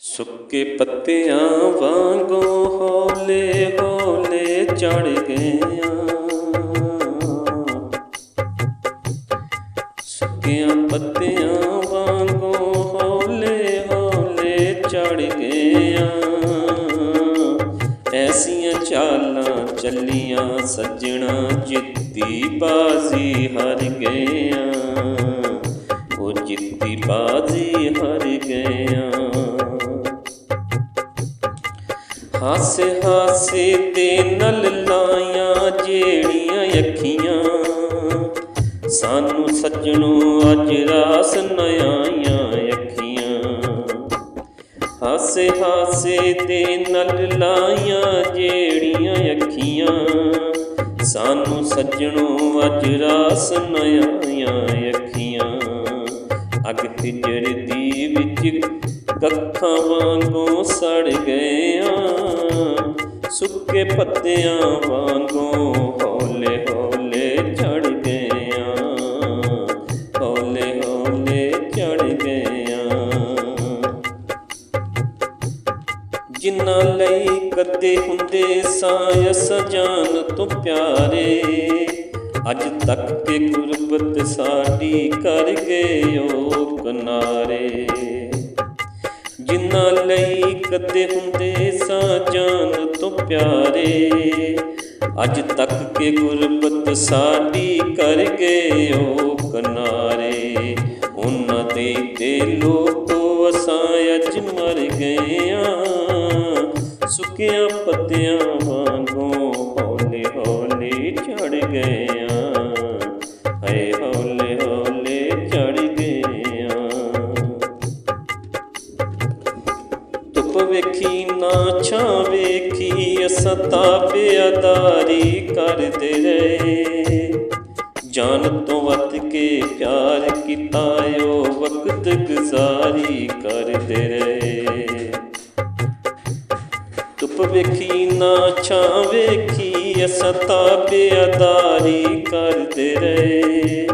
ਸੁੱਕੇ ਪੱਤਿਆਂ ਵਾਂਗੂ ਹੌਲੇ ਹੌਲੇ ਝੜ ਗਈਆਂ, ਸੁੱਕਿਆਂ ਪੱਤਿਆਂ ਵਾਂਗੂ ਹੌਲੇ ਹੌਲੇ ਝੜ ਗਈਆਂ। ਐਸੀਆਂ ਚਾਲਾਂ ਚੱਲੀਆਂ ਸੱਜਣਾ ਜਿੱਤੀ ਬਾਜ਼ੀ ਹਾਰ ਗਈਆਂ, ਉਹ ਜਿੱਤੀ ਬਾਜ਼ੀ ਹਾਰ ਗਈਆਂ। ਹਾਸੇ ਹਾਸੇ ਦੇ ਨਲ ਲਾਈਆਂ ਜਿਹੜੀਆਂ ਅੱਖੀਆਂ, ਸਾਨੂੰ ਸੱਜਣੋਂ ਅੱਜ ਰਾਸ ਨ ਆਈਆਂ ਅੱਖੀਆਂ। ਹਾਸੇ ਹਾਸੇ ਦੇ ਨਲ ਲਾਈਆਂ ਜਿਹੜੀਆਂ ਅੱਖੀਆਂ, ਸਾਨੂੰ ਸੱਜਣੋਂ ਅੱਜ ਰਾਸ ਨ ਆਈਆਂ ਅੱਖੀਆਂ। ਅੱਗ ਹਿਜਰ ਦੀ ਵਿੱਚ ਕੱਖਾਂ ਵਾਂਗੂ ਸੜ ਗਈਆਂ, ਸੁੱਕੇ ਪੱਤਿਆਂ ਵਾਂਗੂ ਹੌਲੇ ਹੌਲੇ ਝੜ ਗਈਆਂ, ਹੌਲੇ ਹੌਲੇ ਝੜ ਗਈਆਂ। ਜਿਨ੍ਹਾਂ ਲਈ ਕਦੇ ਹੁੰਦੇ ਸਾਂ ਅਸਾਂ ਜਾਨ ਤੋਂ ਪਿਆਰੇ, ਅੱਜ ਤੱਕ ਕੇ ਗੁਰਬਤ ਸਾਡੀ ਕਰ ਗਏ ਉਹ ਕਿਨਾਰੇ। ਜਿਨ੍ਹਾਂ ਲਈ ਕਦੇ ਹੁੰਦੇ ਸਾਂ ਜਾਨ ਤੋਂ ਪਿਆਰੇ, ਅੱਜ ਤੱਕ ਕੇ ਗੁਰਬਤ ਸਾਡੀ ਕਰ ਗਏ ਉਹ ਕਿਨਾਰੇ। ਉਹਨਾਂ ਦੇ ਦਿਲੋਂ ਤੋਂ ਅਸਾਂ ਅੱਜ ਮਰ ਗਈਆਂ, ਸੁੱਕਿਆਂ ਪੱਤਿਆਂ ਵਾਂਗੂ ਹੌਲੇ ਹੌਲੇ ਝੜ ਗਈਆਂ, ਹਾਏ ਹੌਲੇ ਹੌਲੇ ਝੜ ਗਈਆਂ। ਧੁੱਪ ਵੇਖੀ ਨਾ ਛਾਂ ਵੇਖੀ ਅਸਾਂ ਤਾਬੇਦਾਰੀ ਕਰਦੇ ਰਹੇ, ਜਾਨ ਤੋਂ ਵੱਧ ਕੇ ਪਿਆਰ ਕੀਤਾ ਉਹ ਵਕਤ ਗੁਜ਼ਾਰੀ ਕਰਦੇ ਰਹੇ। ਧੁੱਪ ਵੇਖੀ ਨਾ ਛਾਂ ਵੇਖੀ ਅਸਾਂ ਤਾਬੇਦਾਰੀ ਕਰਦੇ ਰਹੇ,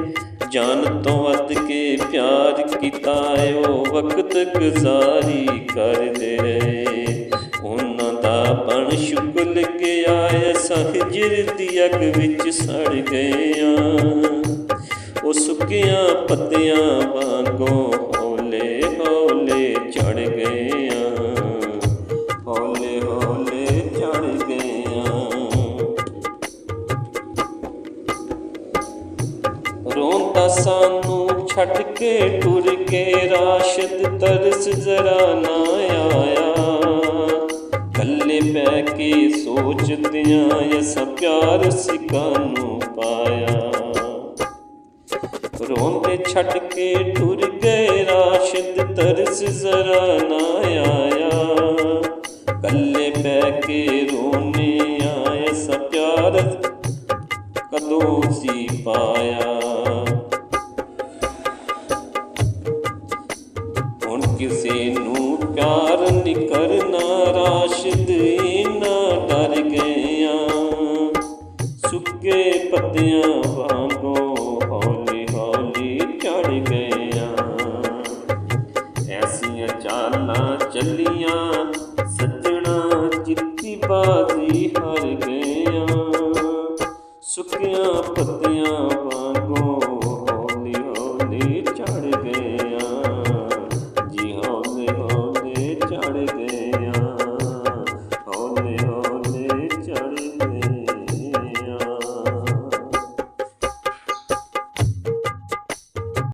ਜਾਨ ਤੋਂ ਵੱਧ ਕੇ ਪਿਆਰ ਕੀਤਾ ਉਹ ਵਕਤ ਗੁਜ਼ਾਰੀ ਕਰਦੇ ਰਹੇ। ਉਹਨਾਂ ਦਾ ਬਣ ਸ਼ੁਗਲ ਗਿਆ ਅਸਾਂ ਹਿਜਰ ਦੀ ਅੱਗ ਵਿੱਚ ਸੜ ਗਈਆਂ, ਉਹ ਸੁੱਕਿਆਂ ਪੱਤਿਆਂ ਵਾਂਗੂ ਹੌਲੇ ਹੌਲੇ ਝੜ ਗਈਆਂ, ਹੌਲੇ ਹੌਲੇ ਝੜ ਗਈਆਂ। ਰੋਂਦਾ ਸਾਨੂੰ ਛੱਡ ਕੇ ਟੁਰ ਕੇ ਰਾਸ਼ਦ ਤਰਸ ਜ਼ਰਾ ਨਾ ਆਇਆ, ਕੱਲੇ ਬਹਿ ਕੇ ਸੋਚਦਿਆਂ ਅਸਾਂ ਪਿਆਰ ਸਿਕਾਨੂੰ ਪਾਇਆ। ਰੋਂਦੇ ਛੱਡ ਕੇ ਟੁਰ ਗਏ ਰਾਸ਼ਦ ਤਰਸ ਜ਼ਰਾ ਨਾ ਆਇਆ, ਕੱਲੇ ਬਹਿ ਕੇ ਰੋਨੇ ਆਏ ਅਸਾਂ ਪਿਆਰ ਕਦੋਂ ਸੀ ਪਾਇਆ। ਹੁਣ ਕਿਸੇ ਨੂੰ ਪਿਆਰ ਨੀ ਕਰਨਾ ਰਾਸ਼ਦ ਇੰਨਾ ਡਰ ਗਈਆਂ, ਸੁੱਕੇ ਪੱਤਿਆਂ ਵਾਂਗੂ ਹੌਲੀ ਹੌਲੀ ਝੜ ਗਈਆਂ। ਐਸੀਆਂ ਚਾਲਾਂ ਚੱਲੀਆਂ ਸੱਜਣਾ ਜਿੱਤੀ ਬਾਜ਼ੀ ਹਾਰ ਗਈਆਂ, ਸੁੱਕਿਆਂ ਪੱਤਿਆਂ ਵਾਂਗੂ ਹੌਲੀ ਹੌਲੀ ਝੜ ਗਈਆਂ, ਜੀ ਹੌਲੇ ਹੌਲੇ ਝੜ ਗਈਆਂ।